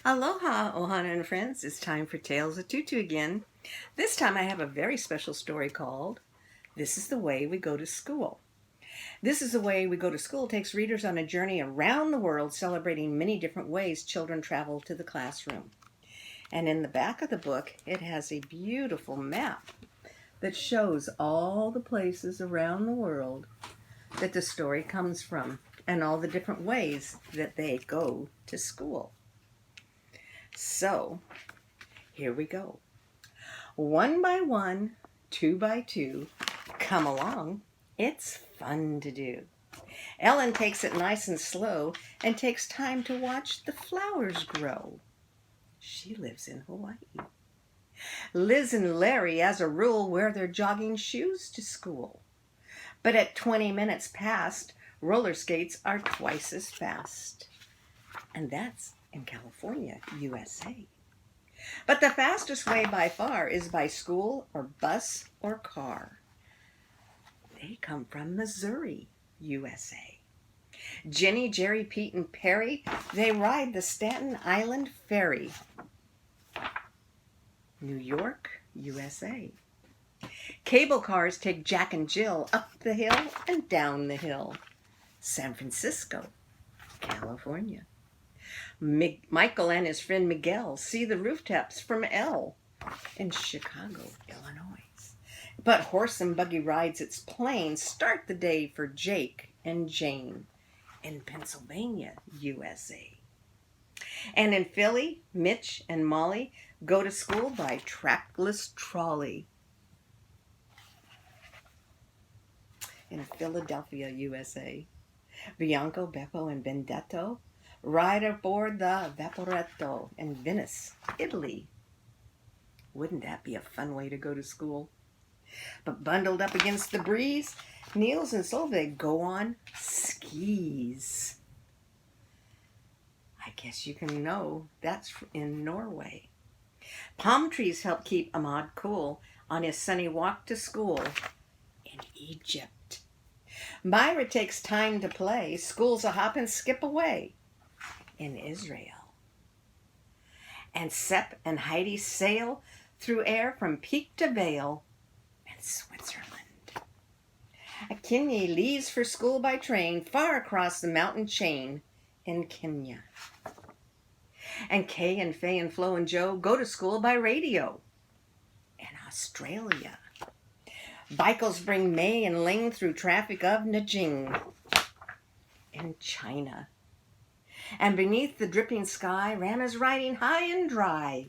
Aloha, Ohana and friends. It's time for Tales of Tutu again. This time I have a very special story called This is the Way We Go to School. This is the Way We Go to School takes readers on a journey around the world celebrating many different ways children travel to the classroom. And in the back of the book, it has a beautiful map that shows all the places around the world that the story comes from and all the different ways that they go to school. So, here we go. One by one, two by two, come along. It's fun to do. Ellen takes it nice and slow and takes time to watch the flowers grow. She lives in Hawaii. Liz and Larry, as a rule, wear their jogging shoes to school. But at 20 minutes past, roller skates are twice as fast. And that's in California, USA. But the fastest way by far is by school or bus or car. They come from Missouri, USA. Jenny, Jerry, Pete, and Perry, they ride the Staten Island Ferry. New York, USA. Cable cars take Jack and Jill up the hill and down the hill. San Francisco, California. Michael and his friend Miguel see the rooftops from L in Chicago, Illinois. But horse and buggy rides its plain start the day for Jake and Jane in Pennsylvania, USA. And in Philly, Mitch and Molly go to school by trackless trolley. In Philadelphia, USA. Bianco, Beppo, and Benedetto ride aboard the Vaporetto in Venice, Italy. Wouldn't that be a fun way to go to school? But bundled up against the breeze, Niels and Solveig go on skis. I guess you can know that's in Norway. Palm trees help keep Ahmad cool on his sunny walk to school in Egypt. Myra takes time to play. School's a hop and skip away in Israel. And Sepp and Heidi sail through air from peak to vale in Switzerland. Akinyi leaves for school by train far across the mountain chain in Kenya. And Kay and Faye and Flo and Joe go to school by radio in Australia. Bikers bring May and Ling through traffic of Nanjing in China. And beneath the dripping sky, Ram is riding high and dry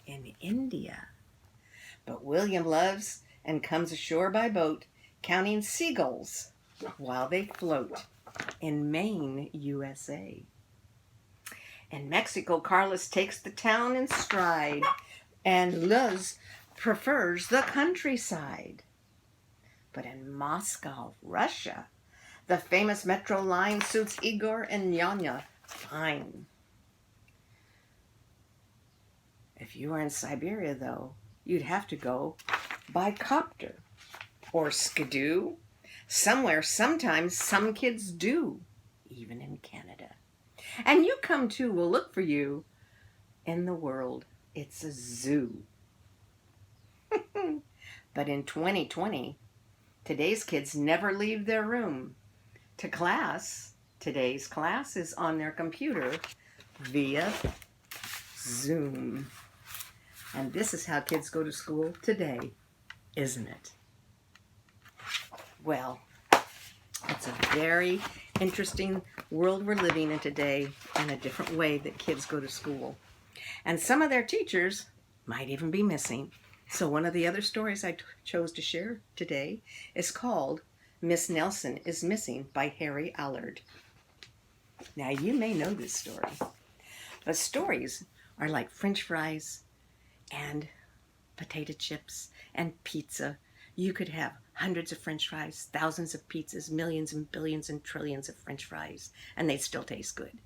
in India. But William loves and comes ashore by boat, counting seagulls while they float in Maine, USA. In Mexico, Carlos takes the town in stride, and Luz prefers the countryside. But in Moscow, Russia, the famous metro line suits Igor and Nyanya fine. If you were in Siberia, though, you'd have to go by copter or skidoo. Somewhere, sometimes, some kids do, even in Canada. And you come too, we'll look for you in the world. It's a zoo. But in 2020, today's kids never leave their room. To class, today's class is on their computer via Zoom. And this is how kids go to school today, isn't it? Well, it's a very interesting world we're living in today and a different way that kids go to school. And some of their teachers might even be missing. So one of the other stories I chose to share today is called Miss Nelson is Missing by Harry Allard. Now you may know this story, but stories are like French fries and potato chips and pizza. You could have hundreds of French fries, thousands of pizzas, millions and billions and trillions of French fries, and they still taste good.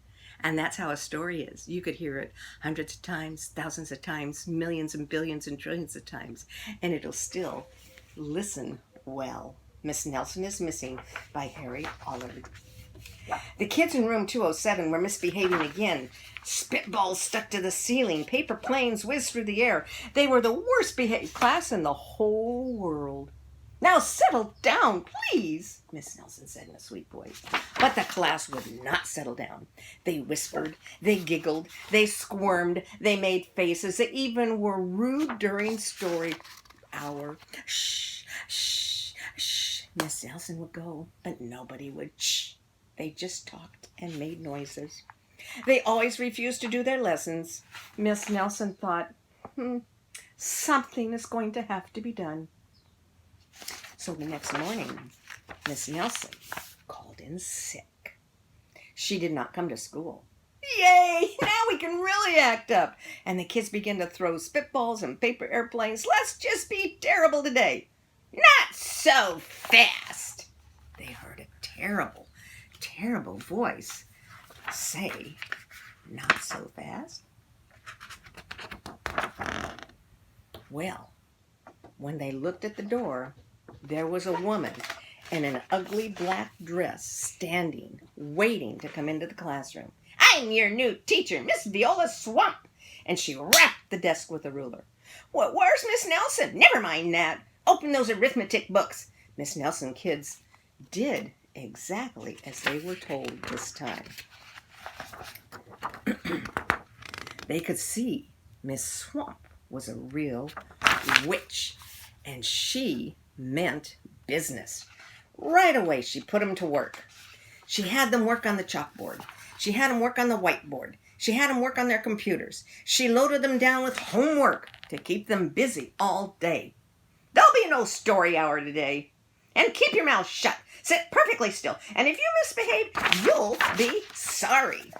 And that's how a story is. You could hear it hundreds of times, thousands of times, millions and billions and trillions of times, and it'll still listen well. Miss Nelson is Missing by Harry Allard. The kids in room 207 were misbehaving again. Spitballs stuck to the ceiling. Paper planes whizzed through the air. They were the worst behaved class in the whole world. "Now settle down, please," Miss Nelson said in a sweet voice. But the class would not settle down. They whispered, they giggled, they squirmed, they made faces. They even were rude during story hour. "Shh, shh, shh," Miss Nelson would go, but nobody would shh. They just talked and made noises. They always refused to do their lessons. Miss Nelson thought, something is going to have to be done. So the next morning, Miss Nelson called in sick. She did not come to school. Yay! Now we can really act up. And the kids began to throw spitballs and paper airplanes. "Let's just be terrible today." "Not so fast." They heard a terrible, terrible voice say, "Not so fast." Well, when they looked at the door, there was a woman in an ugly black dress standing, waiting to come into the classroom. "I'm your new teacher, Miss Viola Swamp." And she rapped the desk with a ruler. Where's Miss Nelson?" "Never mind that. Open those arithmetic books." Miss Nelson kids did exactly as they were told this time. They could see Miss Swamp was a real witch, and she meant business. Right away, she put them to work. She had them work on the chalkboard. She had them work on the whiteboard. She had them work on their computers. She loaded them down with homework to keep them busy all day. "There'll be no story hour today. And keep your mouth shut. Sit perfectly still. And if you misbehave, you'll be sorry."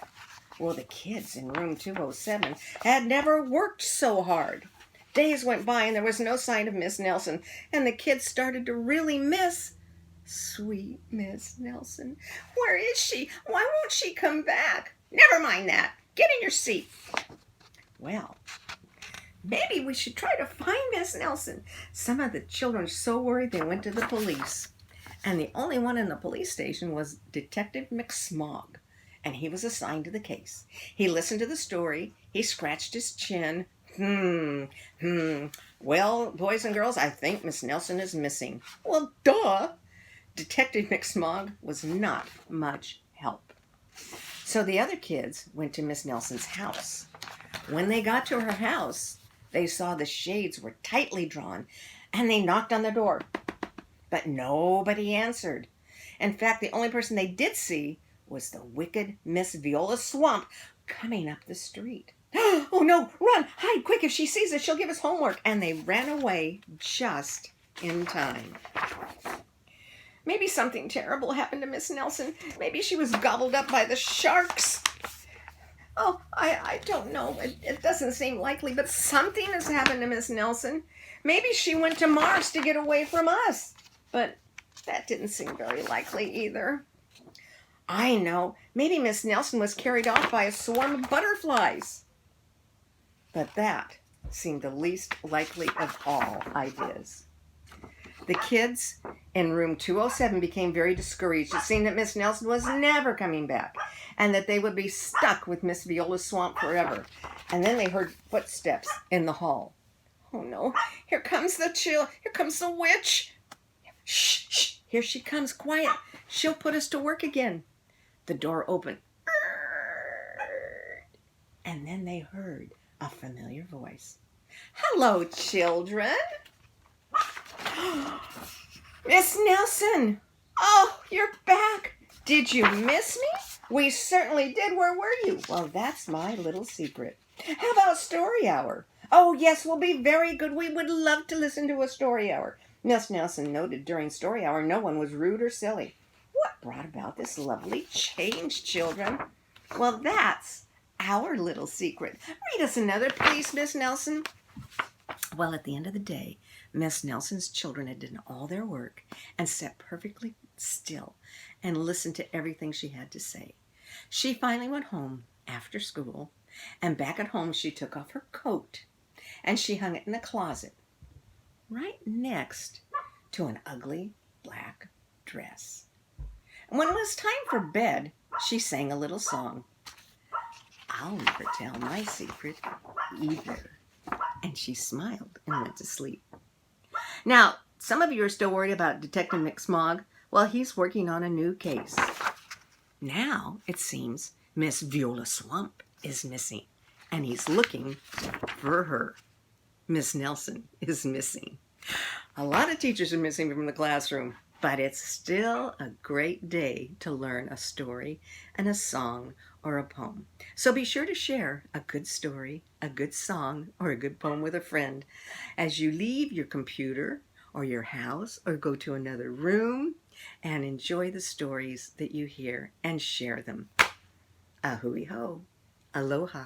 Well, the kids in room 207 had never worked so hard. Days went by and there was no sign of Miss Nelson, and the kids started to really miss sweet Miss Nelson. "Where is she? Why won't she come back?" "Never mind that. Get in your seat." Well, maybe we should try to find Miss Nelson. Some of the children were so worried they went to the police. And the only one in the police station was Detective McSmog, and he was assigned to the case. He listened to the story. He scratched his chin. "Well, boys and girls, I think Miss Nelson is missing." "Well, duh." Detective McSmog was not much help. So the other kids went to Miss Nelson's house. When they got to her house, they saw the shades were tightly drawn, and they knocked on the door. But nobody answered. In fact, the only person they did see was the wicked Miss Viola Swamp coming up the street. "Oh no, run, hide quick. If she sees us, she'll give us homework." And they ran away just in time. Maybe something terrible happened to Miss Nelson. Maybe she was gobbled up by the sharks. Oh, I don't know. It doesn't seem likely, but something has happened to Miss Nelson. Maybe she went to Mars to get away from us. But that didn't seem very likely either. I know. Maybe Miss Nelson was carried off by a swarm of butterflies. But that seemed the least likely of all ideas. The kids in room 207 became very discouraged. It seemed that Miss Nelson was never coming back, and that they would be stuck with Miss Viola Swamp forever. And then they heard footsteps in the hall. "Oh no, here comes the witch." "Shh, shh, here she comes, quiet. She'll put us to work again." The door opened. And then they heard a familiar voice. "Hello, children." "Miss Nelson! Oh, you're back. Did you miss me?" "We certainly did. Where were you?" "Well, that's my little secret." "How about story hour?" "Oh, yes, we'll be very good. We would love to listen to a story hour." Miss Nelson noted during story hour no one was rude or silly. What brought about this lovely change, children? Well, that's our little secret. Read us another, please, Miss Nelson. Well, at the end of the day, Miss Nelson's children had done all their work and sat perfectly still and listened to everything she had to say. She finally went home after school, and back at home she took off her coat and she hung it in the closet right next to an ugly black dress. When it was time for bed, she sang a little song. I'll never tell my secret either. And she smiled and went to sleep. Now, some of you are still worried about Detective McSmog. Well, he's working on a new case. Now, it seems, Miss Viola Swamp is missing, and he's looking for her. Miss Nelson is missing. A lot of teachers are missing from the classroom, but it's still a great day to learn a story and a song or a poem. So be sure to share a good story, a good song, or a good poem with a friend as you leave your computer or your house or go to another room, and enjoy the stories that you hear and share them. Ahui ho. Aloha.